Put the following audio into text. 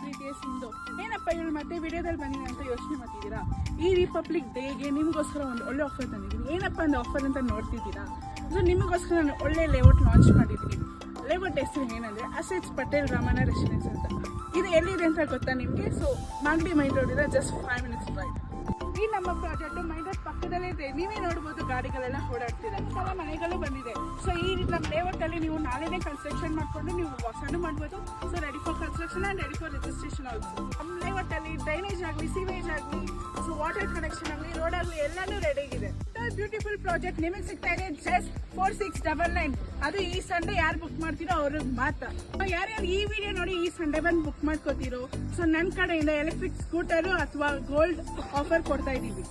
ಪ್ರೀತಿಯ ಸಿಂಧು. ಏನಪ್ಪ ಇವಳು ಮತ್ತೆ ವಿಡಿಯೋದಲ್ಲಿ ಬಂದಿದೆ ಅಂತ ಯೋಚನೆ ಮಾಡ್ತಿದ್ದೀರಾ? ಈ ರಿಪಬ್ಲಿಕ್ ಡೇಗೆ ನಿಮಗೋಸ್ಕರ ಒಂದು ಒಳ್ಳೆ ಆಫರ್ ತಂದಿದ್ದೀನಿ. ಏನಪ್ಪ ಒಂದು ಆಫರ್ ಅಂತ ನೋಡ್ತಿದ್ದೀರಾ? ಸೊ ನಿಮಗೋಸ್ಕರ ನಾನು ಒಳ್ಳೆ ಲೇಔಟ್ ಲಾಂಚ್ ಮಾಡಿದ್ದೀನಿ. ಲೇಔಟ್ ಹೆಸರು ಏನಂದ್ರೆ ಅಸೆಟ್ಸ್ ಪಟೇಲ್ ರಾಮಣ್ಣ ರೆಸಿಡೆನ್ಸ್ ಅಂತ. ಇದು ಎಲ್ಲಿದೆ ಅಂತ ಗೊತ್ತಾ ನಿಮಗೆ? ಸೊ ಮಾಗಡಿ ಮೈನ್ ರೋಡ್ ಇದೆ, ಜಸ್ಟ್ 5 minutes ಡ್ರೈವ್. ಈ ನಮ್ಮ ಪ್ರಾಜೆಕ್ಟ್ ಮೈನ್ ರೋಡ್ ಪಕ್ಕದಲ್ಲೇ ಇದೆ. ನೀವೇ ನೋಡ್ಬೋದು ಗಾಡಿಗಳೆಲ್ಲ ಓಡಾಡ್ತಿದೆ, ಕೆಲ ಮನೆಗಳು ಬಂದಿದೆ. ಸೊ ಈ ನಮ್ಮ ಲೇಔಟ್ ಅಲ್ಲಿ ನೀವು ನಾಳೆನೇ ಕನ್ಸ್ಟ್ರಕ್ಷನ್ ಮಾಡ್ಕೊಂಡು ನೀವು ವಾಸನೂ ಮಾಡ್ಬೋದು. So ready for construction and ready for registration also. ನಮ್ಮ ಲೇಔಟ್ ಅಲ್ಲಿ ಡ್ರೈನೇಜ್ ಆಗಲಿ, ಸೀವೇಜ್ ಆಗಲಿ, ಸೊ ವಾಟರ್ ಕನೆಕ್ಷನ್ ಆಗಲಿ, ರೋಡ್ ಆಗಲಿ ಎಲ್ಲಾನು ರೆಡಿ ಇದೆ. ಬ್ಯೂಟಿಫುಲ್ ಪ್ರಾಜೆಕ್ಟ್ ನಿಮಗೆ ಸಿಗ್ತಾ ಇದೆ ಜಸ್ಟ್ 4699. ಅದು ಈ ಸಂಡೇ ಯಾರು ಬುಕ್ ಮಾಡ್ತೀರೋ ಅವ್ರಿಗೆ ಮಾತ್ರ. ಯಾರ್ಯಾರು ಈ ವಿಡಿಯೋ ನೋಡಿ ಈ ಸಂಡೇ ಬಂದು ಬುಕ್ ಮಾಡ್ಕೋತೀರೋ, ಸೊ ನನ್ನ ಕಡೆಯಿಂದ ಎಲೆಕ್ಟ್ರಿಕ್ ಸ್ಕೂಟರ್ ಅಥವಾ ಗೋಲ್ಡ್ ಆಫರ್ ಕೊಡ್ತಾ ಇದೀವಿ.